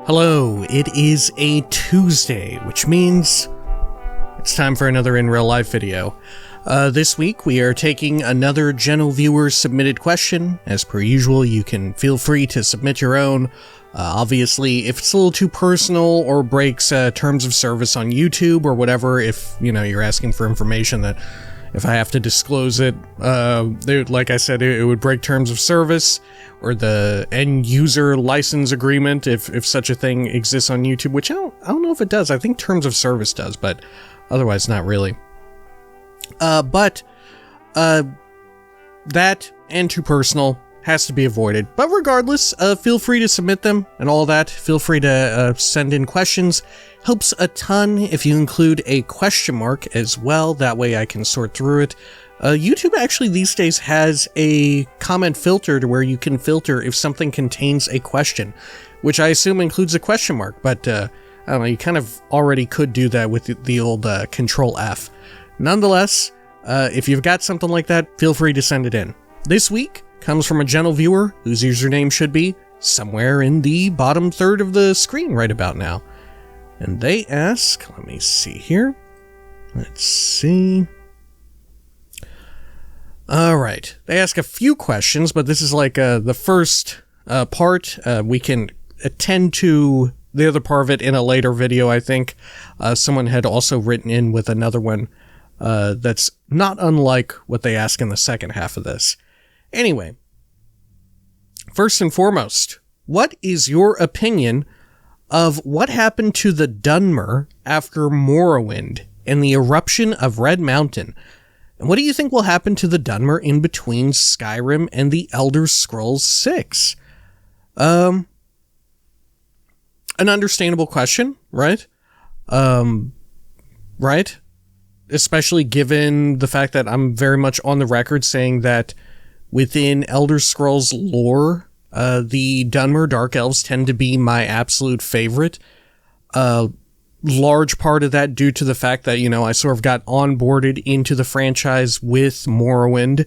Hello, it is a Tuesday, which means it's time for another in real life video. This week we are taking another General Viewer submitted question. As per usual, you can feel free to submit your own. Obviously, if it's a little too personal or breaks terms of service on YouTube or whatever, if you're asking for information that if I have to disclose it, like I said, it would break terms of service or the end user license agreement if such a thing exists on YouTube, which I don't know if it does. I think terms of service does, but otherwise not really. But that and too personal has to be avoided. But regardless, feel free to submit them and all that. Feel free to send in questions. Helps a ton if you include a question mark as well. That way I can sort through it. YouTube actually these days has a comment filter to where you can filter if something contains a question, which I assume includes a question mark. But I don't know, you kind of already could do that with the old Control F. Nonetheless, if you've got something like that, feel free to send it in. This week comes from a General Viewer whose username should be somewhere in the bottom third of the screen right about now. And they ask, let me see here. Let's see. Alright, they ask a few questions, but this is like the first part. We can attend to the other part of it in a later video, I think. Someone had also written in with another one that's not unlike what they ask in the second half of this. Anyway, first and foremost, what is your opinion of what happened to the Dunmer after Morrowind and the eruption of Red Mountain? And what do you think will happen to the Dunmer in between Skyrim and the Elder Scrolls 6? An understandable question, right? Right? Especially given the fact that I'm very much on the record saying that within Elder Scrolls lore, the Dunmer Dark Elves tend to be my absolute favorite. Large part of that due to the fact that, I sort of got onboarded into the franchise with Morrowind.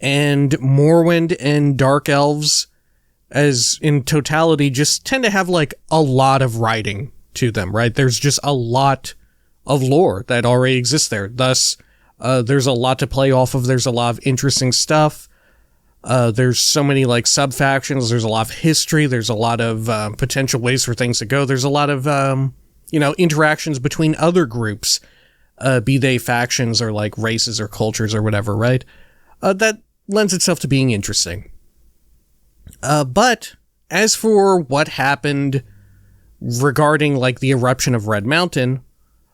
And Morrowind and Dark Elves, as in totality, just tend to have like a lot of writing to them, right? There's just a lot of lore that already exists there. Thus, there's a lot to play off of. There's a lot of interesting stuff. There's so many like sub-factions. There's a lot of history. There's a lot of potential ways for things to go. There's a lot of, interactions between other groups, be they factions or like races or cultures or whatever, right? That lends itself to being interesting. But as for what happened regarding like the eruption of Red Mountain,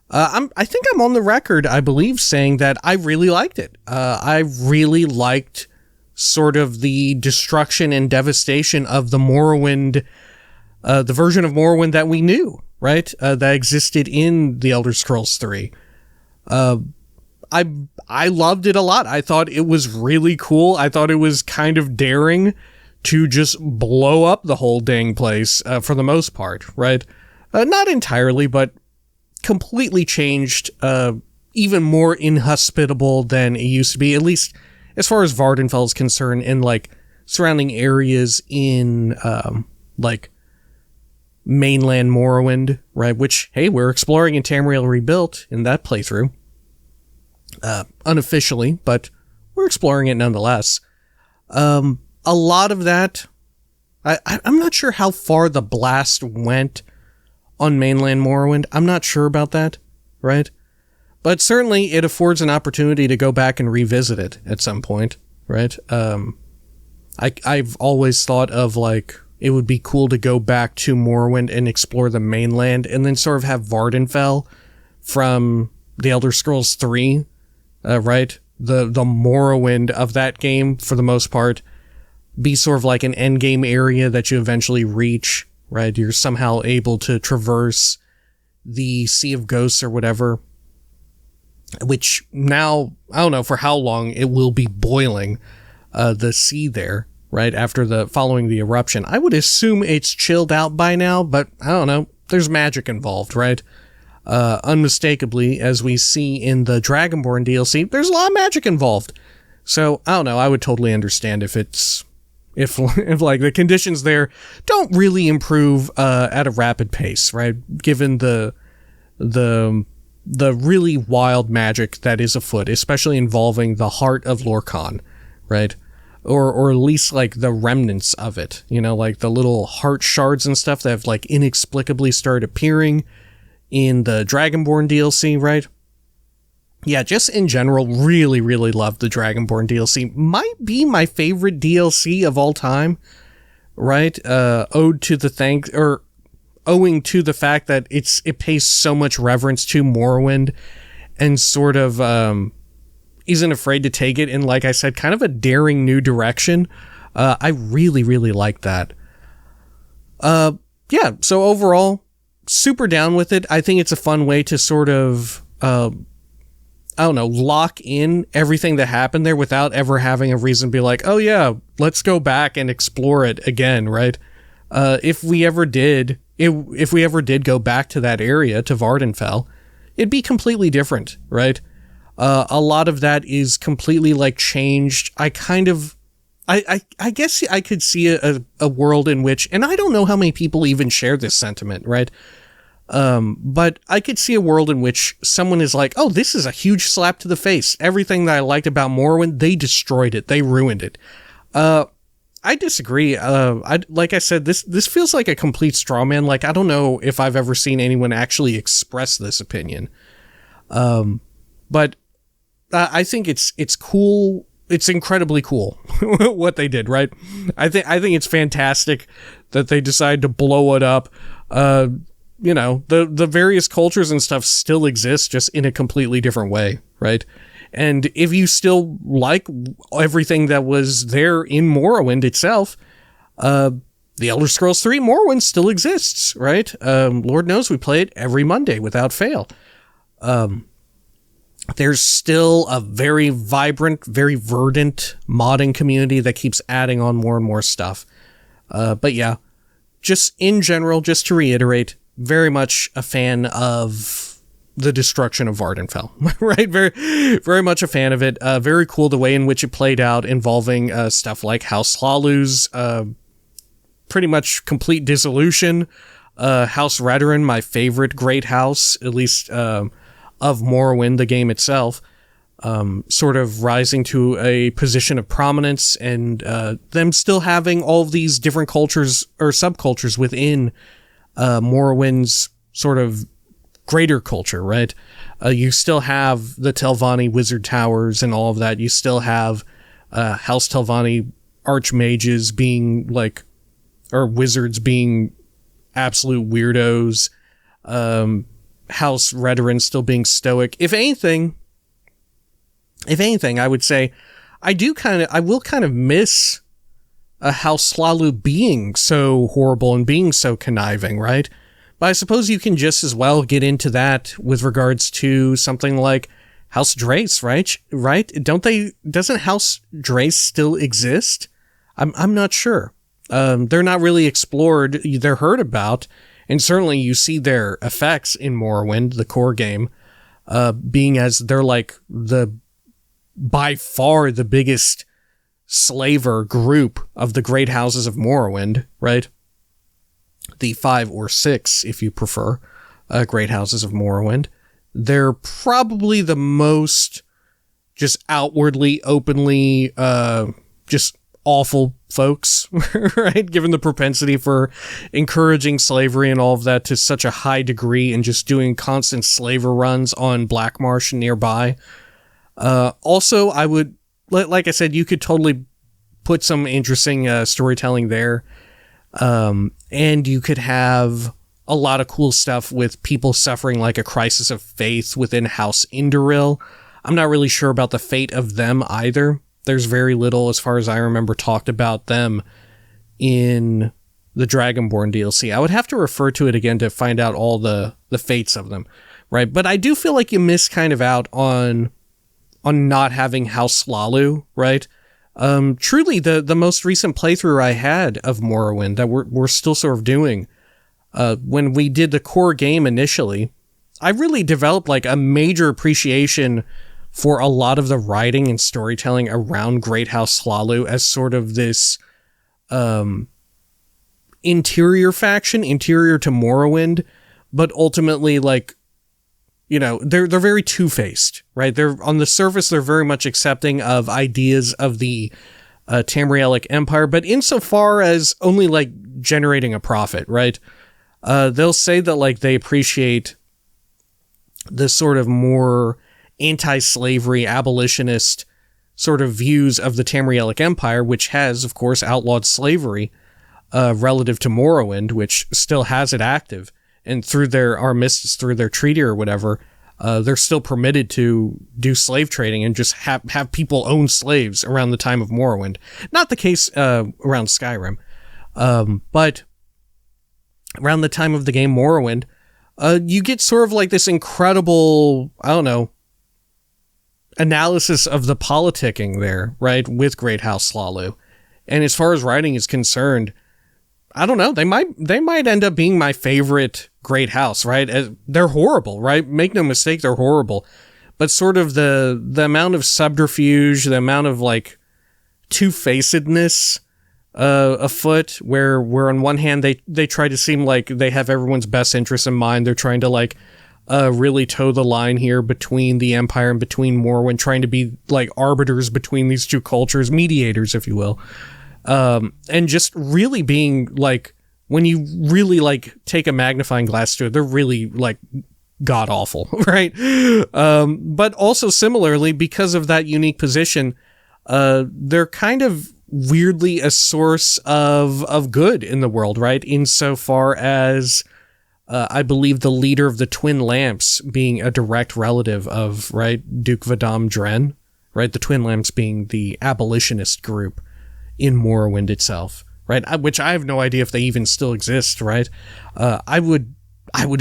I think I'm on the record, I believe, saying that I really liked it. I really liked sort of the destruction and devastation of the Morrowind, the version of Morrowind that we knew, right? That existed in the Elder Scrolls 3. I loved it a lot. I thought it was really cool. I thought it was kind of daring to just blow up the whole dang place, for the most part, right? Not entirely, but completely changed, even more inhospitable than it used to be, at least as far as Vvardenfell is concerned, in like surrounding areas in like mainland Morrowind, right? Which, hey, we're exploring in Tamriel Rebuilt in that playthrough, unofficially, but we're exploring it nonetheless. A lot of that, I'm not sure how far the blast went on mainland Morrowind. I'm not sure about that, right? But certainly it affords an opportunity to go back and revisit it at some point, right? I've always thought of like, it would be cool to go back to Morrowind and explore the mainland and then sort of have Vvardenfell from the Elder Scrolls 3, right? The Morrowind of that game, for the most part, be sort of like an endgame area that you eventually reach, right? You're somehow able to traverse the Sea of Ghosts or whatever, which now, I don't know for how long it will be boiling, the sea there, right? Following the eruption. I would assume it's chilled out by now, but I don't know. There's magic involved, right? Unmistakably, as we see in the Dragonborn DLC, there's a lot of magic involved. So, I don't know. I would totally understand if it's if like the conditions there don't really improve at a rapid pace, right? Given the really wild magic that is afoot, especially involving the heart of Lorkhan, right? Or at least like the remnants of it, you know, like the little heart shards and stuff that have like inexplicably started appearing in the Dragonborn DLC, right? Yeah, just in general, really, really love the Dragonborn DLC. Might be my favorite DLC of all time, right? Owing to the fact that it pays so much reverence to Morrowind and sort of isn't afraid to take it in, like I said, kind of a daring new direction. I really, really like that. Yeah, so overall, super down with it. I think it's a fun way to sort of, I don't know, lock in everything that happened there without ever having a reason to be like, oh yeah, let's go back and explore it again, right? If we ever did go back to that area, to Vardenfell, it'd be completely different, right? A lot of that is completely like changed. I guess I could see a world in which, and I don't know how many people even share this sentiment, right? But I could see a world in which someone is like, oh, this is a huge slap to the face. Everything that I liked about Morrowind, they destroyed it. They ruined it. I disagree. Like I said, this feels like a complete straw man. Like, I don't know if I've ever seen anyone actually express this opinion. But I think it's cool. It's incredibly cool what they did, right? I think it's fantastic that they decided to blow it up. You know, the various cultures and stuff still exist, just in a completely different way, right? And if you still like everything that was there in Morrowind itself, the Elder Scrolls 3 Morrowind still exists, right? Lord knows we play it every Monday without fail. There's still a very vibrant, very verdant modding community that keeps adding on more and more stuff. But yeah, just in general, just to reiterate, very much a fan of the destruction of Vardenfell, right? Very, very much a fan of it. Very cool the way in which it played out, involving stuff like House Hlalu's pretty much complete dissolution. House Redoran, my favorite great house, at least of Morrowind, the game itself, sort of rising to a position of prominence, and them still having all of these different cultures or subcultures within Morrowind's sort of greater culture, right? You still have the Telvanni wizard towers and all of that. You still have House Telvanni archmages being like, or wizards being absolute weirdos. House Redoran still being stoic. If anything, I would say I will kind of miss a House Hlalu being so horrible and being so conniving, right? But I suppose you can just as well get into that with regards to something like House Drace, right? Doesn't House Drace still exist? I'm not sure. They're not really explored. They're heard about, and certainly you see their effects in Morrowind, the core game, being as they're like by far the biggest slaver group of the great houses of Morrowind, right? The 5 or 6, if you prefer, great houses of Morrowind. They're probably the most just outwardly, openly, just awful folks, right? Given the propensity for encouraging slavery and all of that to such a high degree, and just doing constant slaver runs on Black Marsh nearby. Also, I would, like I said, you could totally put some interesting storytelling there. And you could have a lot of cool stuff with people suffering like a crisis of faith within House Indoril. I'm not really sure about the fate of them either. There's very little, as far as I remember, talked about them in the Dragonborn DLC. I would have to refer to it again to find out all the fates of them, right? But I do feel like you miss kind of out on not having House Hlalu, right? Truly, the most recent playthrough I had of Morrowind that we're still sort of doing, when we did the core game initially, I really developed like a major appreciation for a lot of the writing and storytelling around Great House Hlalu as sort of this interior faction, interior to Morrowind, but ultimately, like, you know, they're very two-faced, right? They're on the surface, they're very much accepting of ideas of the Tamrielic Empire, but insofar as only, like, generating a profit, right? They'll say that, like, they appreciate the sort of more anti-slavery, abolitionist sort of views of the Tamrielic Empire, which has, of course, outlawed slavery relative to Morrowind, which still has it active. And through their armistice, through their treaty or whatever, they're still permitted to do slave trading and just have people own slaves around the time of Morrowind. Not the case around Skyrim, but around the time of the game Morrowind, you get sort of like this incredible, I don't know, analysis of the politicking there, right, with Great House Slalu. And as far as writing is concerned, I don't know, they might end up being my favorite Great House, right? They're horrible, right? Make no mistake, they're horrible. But sort of the amount of subterfuge, the amount of, like, two-facedness afoot, where on one hand they try to seem like they have everyone's best interest in mind. They're trying to, like, really toe the line here between the Empire and between Morrowind, trying to be, like, arbiters between these two cultures, mediators, if you will. And just really being, like, when you really, like, take a magnifying glass to it, they're really, like, god-awful, right? But also similarly, because of that unique position, they're kind of weirdly a source of good in the world, right? Insofar as, I believe the leader of the Twin Lamps being a direct relative of, right, Duke Vadam Dren, right? The Twin Lamps being the abolitionist group in Morrowind itself, right? Which I have no idea if they even still exist, right? I would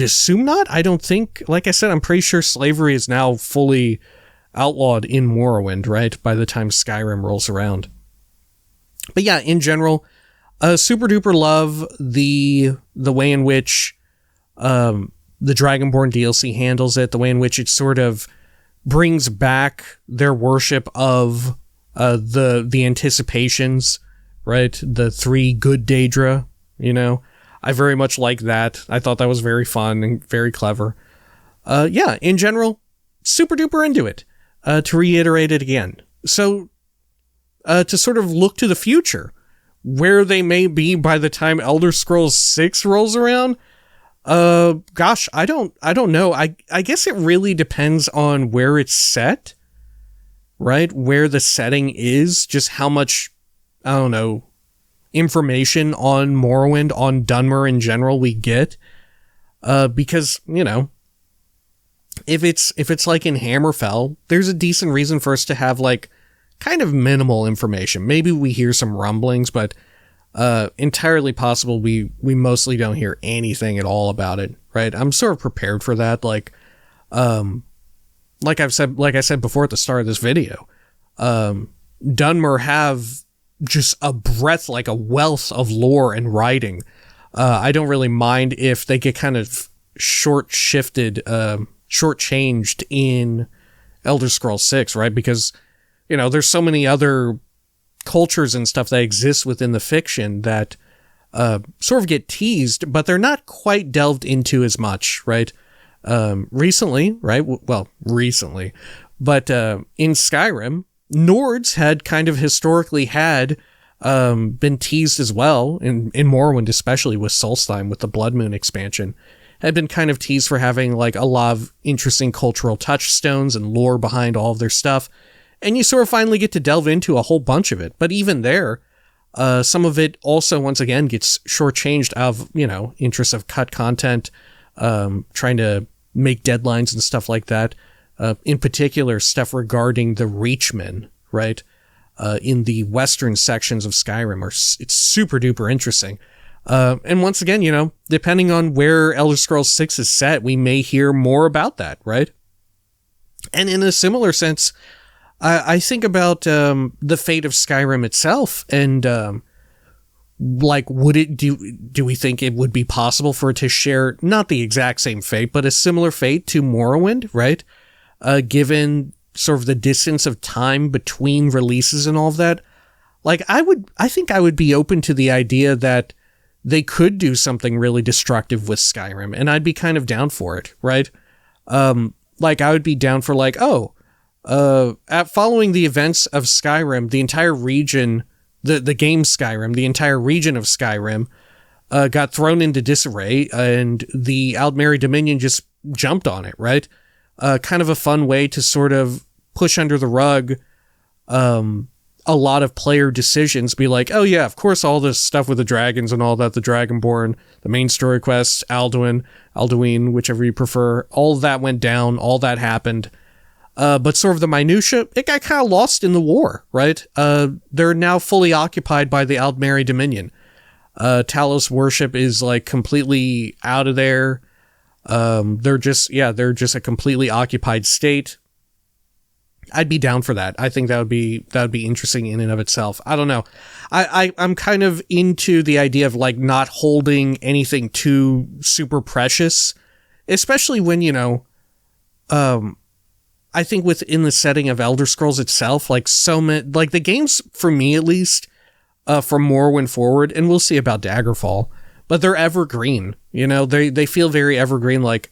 assume not. I don't think, like I said, I'm pretty sure slavery is now fully outlawed in Morrowind, right? By the time Skyrim rolls around. But yeah, in general, super duper love the way in which the Dragonborn DLC handles it, the way in which it sort of brings back their worship of the anticipations, right? The 3 good Daedra, you know? I very much like that. I thought that was very fun and very clever. Yeah, in general, super duper into it. To reiterate it again. So, to sort of look to the future, where they may be by the time Elder Scrolls 6 rolls around, gosh, I don't know. I guess it really depends on where it's set, right? Where the setting is, just how much, I don't know, information on Morrowind, on Dunmer in general we get. Because, you know, if it's like in Hammerfell, there's a decent reason for us to have, like, kind of minimal information. Maybe we hear some rumblings, but entirely possible we mostly don't hear anything at all about it, right? I'm sort of prepared for that. Like I said before at the start of this video, Dunmer have just a breadth, like a wealth of lore and writing. I don't really mind if they get kind of shortchanged in Elder Scrolls 6, right? Because, you know, there's so many other cultures and stuff that exist within the fiction that sort of get teased, but they're not quite delved into as much, right? Recently, right? Well, recently. But in Skyrim, Nords had kind of historically had been teased as well, in Morrowind especially with Solstheim, with the Blood Moon expansion, had been kind of teased for having, like, a lot of interesting cultural touchstones and lore behind all of their stuff. And you sort of finally get to delve into a whole bunch of it. But even there, some of it also, once again, gets shortchanged out of, you know, interests of cut content, trying to make deadlines and stuff like that. In particular, stuff regarding the Reachmen, right? In the western sections of Skyrim, it's super duper interesting. And once again, you know, depending on where Elder Scrolls 6 is set, we may hear more about that, right? And in a similar sense, I think about the fate of Skyrim itself, and like, would it do we think it would be possible for it to share not the exact same fate, but a similar fate to Morrowind, right? Given sort of the distance of time between releases and all of that, Like, I think I would be open to the idea that they could do something really destructive with Skyrim, and I'd be kind of down for it, right? Like, I would be down for, like, at following the events of Skyrim, the entire region, the game Skyrim, the entire region of Skyrim, got thrown into disarray, and the Aldmeri Dominion just jumped on it, right? Kind of a fun way to sort of push under the rug a lot of player decisions, be like, oh yeah, of course all this stuff with the dragons and all that, the Dragonborn, the main story quests, Alduin, whichever you prefer, all of that went down, all that happened. But sort of the minutia, it got kind of lost in the war, right? They're now fully occupied by the Aldmeri Dominion. Talos worship is like completely out of there. They're just a completely occupied state. I'd be down for that. I think that would be interesting in and of itself. I don't know. I'm kind of into the idea of like not holding anything too super precious, especially when, I think within the setting of Elder Scrolls itself, like so many, like the games for me at least, from Morrowind forward, and we'll see about Daggerfall, but they're evergreen. They feel very evergreen. Like,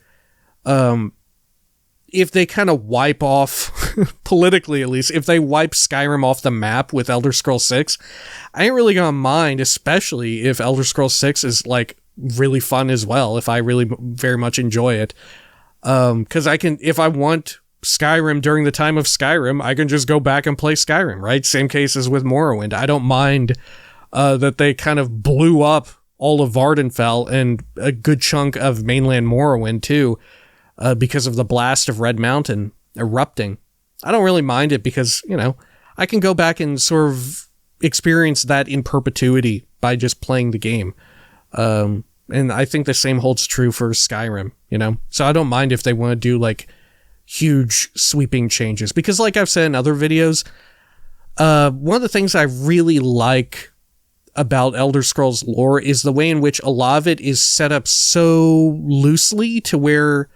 if they kind of wipe off, politically at least, if they wipe Skyrim off the map with Elder Scrolls 6, I ain't really gonna mind, especially if Elder Scrolls 6 is like really fun as well, if I really very much enjoy it. Because if I want Skyrim during the time of Skyrim, I can just go back and play Skyrim, right? Same case as with Morrowind. I don't mind that they kind of blew up all of Vardenfell and a good chunk of mainland Morrowind too, because of the blast of Red Mountain erupting. I don't really mind it because, I can go back and sort of experience that in perpetuity by just playing the game. And I think the same holds true for Skyrim, So I don't mind if they want to do like huge sweeping changes, because like I've said in other videos, one of the things I really like about Elder Scrolls lore is the way in which a lot of it is set up so loosely to where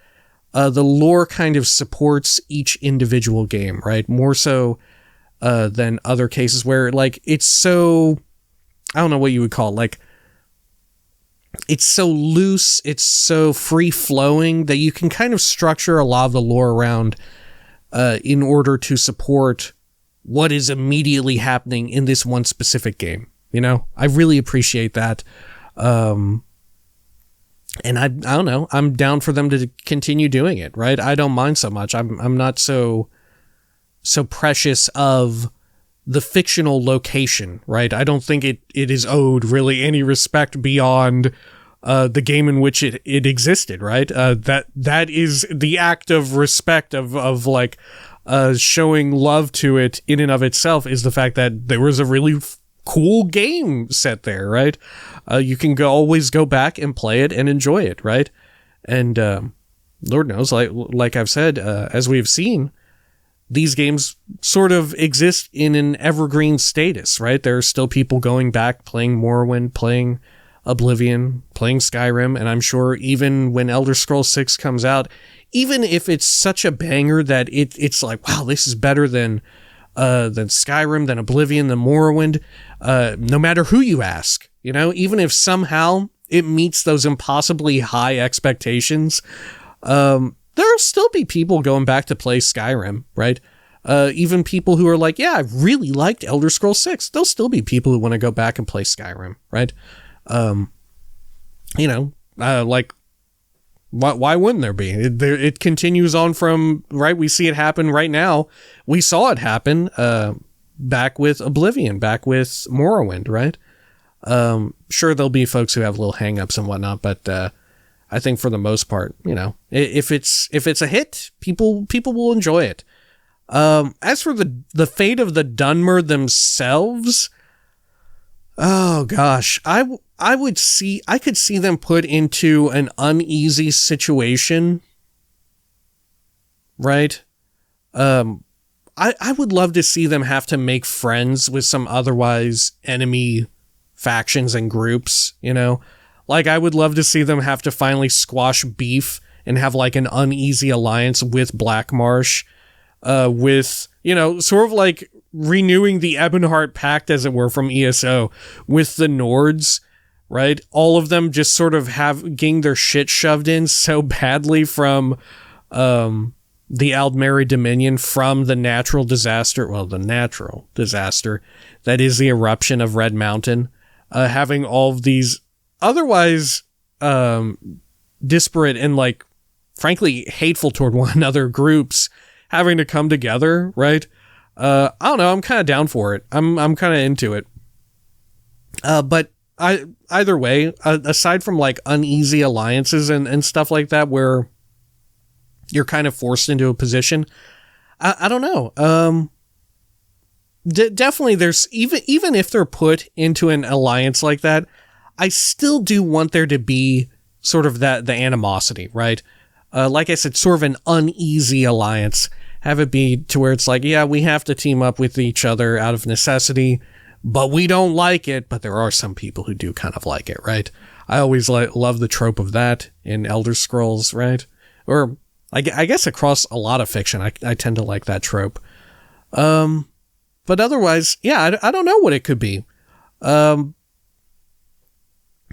the lore kind of supports each individual game, right? More so than other cases where, like, it's so, I don't know what you would call it, like, it's so loose, it's so free-flowing that you can kind of structure a lot of the lore around in order to support what is immediately happening in this one specific game, I really appreciate that. And I don't know, I'm down for them to continue doing it, right? I don't mind so much. I'm not so precious of the fictional location, right? I don't think it is owed really any respect beyond the game in which it existed, right? That is the act of respect of like showing love to it in and of itself, is the fact that there was a really cool game set there, right? You can always go back and play it and enjoy it, right? And Lord knows, like I've said, as we've seen, these games sort of exist in an evergreen status, right? There are still people going back, playing Morrowind, playing Oblivion, playing Skyrim, and I'm sure even when Elder Scrolls 6 comes out, even if it's such a banger that it's like, wow, this is better than Skyrim, than Oblivion, than Morrowind, no matter who you ask, even if somehow it meets those impossibly high expectations, there'll still be people going back to play Skyrim, right? Even people who are like, yeah, I really liked Elder Scrolls 6. There'll still be people who want to go back and play Skyrim, right? Like, why wouldn't there be? It continues on from, right? We see it happen right now. We saw it happen back with Oblivion, back with Morrowind, right? Sure, there'll be folks who have little hang-ups and whatnot, but I think for the most part, if it's a hit, people will enjoy it. As for the fate of the Dunmer themselves, oh gosh, I could see them put into an uneasy situation, right? I would love to see them have to make friends with some otherwise enemy factions and groups, Like, I would love to see them have to finally squash beef and have, like, an uneasy alliance with Blackmarsh, with, sort of like renewing the Ebonheart Pact, as it were, from ESO with the Nords, right? All of them just sort of getting their shit shoved in so badly from the Aldmeri Dominion, from the natural disaster that is the eruption of Red Mountain, having all of these otherwise disparate and, like, frankly hateful toward one another groups having to come together, right? I don't know, I'm kind of down for it. I'm kind of into it. But either way, aside from, like, uneasy alliances and stuff like that, where you're kind of forced into a position, I don't know. Definitely there's, even if they're put into an alliance like that, I still do want there to be sort of the animosity, right? Like I said, sort of an uneasy alliance. Have it be to where it's like, yeah, we have to team up with each other out of necessity, but we don't like it. But there are some people who do kind of like it, right? I always love the trope of that in Elder Scrolls, right? Or I guess across a lot of fiction, I tend to like that trope. But otherwise, yeah, I don't know what it could be.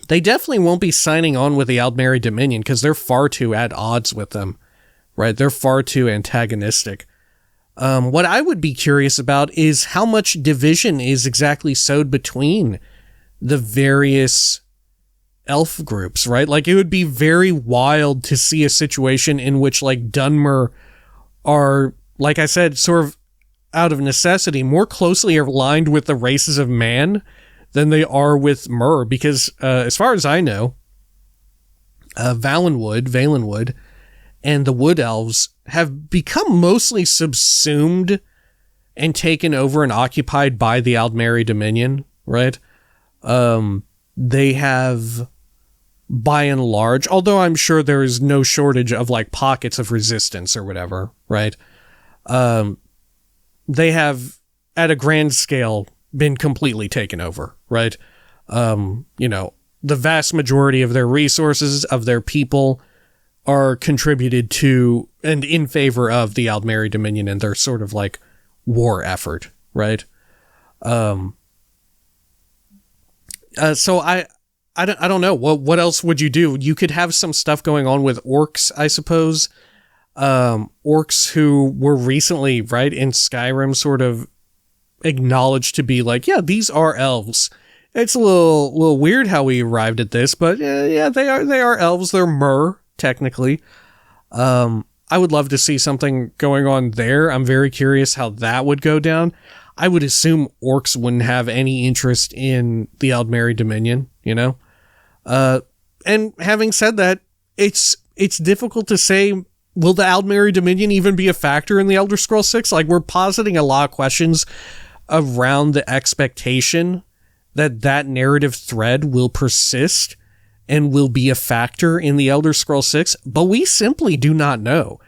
They definitely won't be signing on with the Aldmeri Dominion because they're far too at odds with them, right? They're far too antagonistic. What I would be curious about is how much division is exactly sowed between the various elf groups, right? Like, it would be very wild to see a situation in which, like, Dunmer are, like I said, sort of out of necessity, more closely aligned with the races of man than they are with Myr, because as far as I know, Valenwood, and the Wood Elves have become mostly subsumed and taken over and occupied by the Aldmeri Dominion, right? They have, by and large, although I'm sure there is no shortage of, like, pockets of resistance or whatever, right? They have, at a grand scale, been completely taken over, right? You know, the vast majority of their resources, of their people, are contributed to and in favor of the Aldmeri Dominion and their sort of, like, war effort, right? So I don't know. What else would you do? You could have some stuff going on with orcs, I suppose. Orcs who were recently, right, in Skyrim, sort of acknowledged to be like, yeah, these are elves. It's a little weird how we arrived at this, but yeah, they are elves. They're Myr, technically. I would love to see something going on there. I'm very curious how that would go down. I would assume orcs wouldn't have any interest in the Aldmeri Dominion, you know? And having said that, it's difficult to say, will the Aldmeri Dominion even be a factor in the Elder Scrolls 6? Like, we're positing a lot of questions around the expectation that narrative thread will persist and will be a factor in the Elder Scrolls 6, but we simply do not know.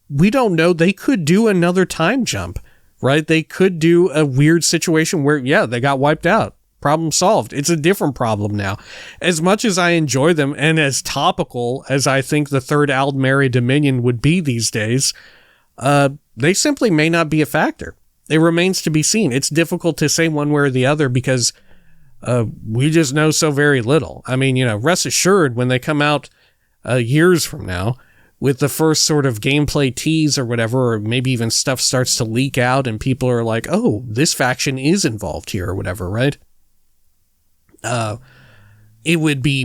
We don't know. They could do another time jump, right? They could do a weird situation where, yeah, they got wiped out. Problem solved. It's a different problem now. As much as I enjoy them and as topical as I think the third Aldmeri Dominion would be these days, they simply may not be a factor. It remains to be seen. It's difficult to say one way or the other because we just know so very little. I mean, you know, rest assured, when they come out years from now with the first sort of gameplay tease or whatever, or maybe even stuff starts to leak out and people are like, oh, this faction is involved here or whatever, right? It would be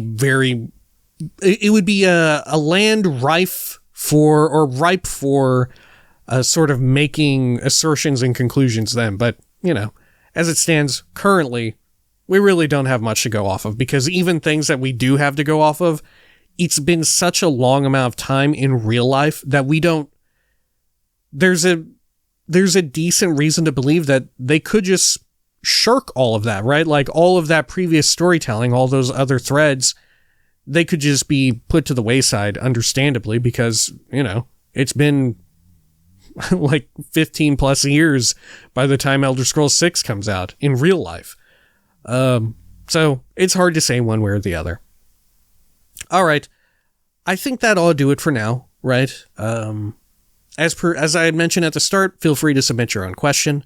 a land rife for, or ripe for, sort of making assertions and conclusions then. But, you know, as it stands currently, we really don't have much to go off of, because even things that we do have to go off of, it's been such a long amount of time in real life that we don't, there's a decent reason to believe that they could just shirk all of that, right? Like, all of that previous storytelling, all those other threads, they could just be put to the wayside, understandably, because, you know, it's been like 15 plus years by the time Elder Scrolls 6 comes out in real life. So it's hard to say one way or the other. All right. I think that ought to do it for now, right? As I had mentioned at the start, feel free to submit your own question.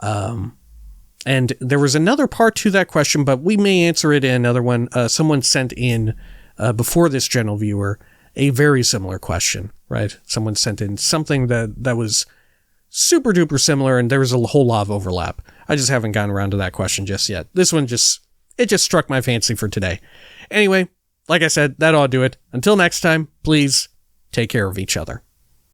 And there was another part to that question, but we may answer it in another one. Someone sent in, before this general viewer, a very similar question, right? Someone sent in something that was super duper similar, and there was a whole lot of overlap. I just haven't gotten around to that question just yet. This one just struck my fancy for today. Anyway, like I said, that ought to do it. Until next time, please take care of each other.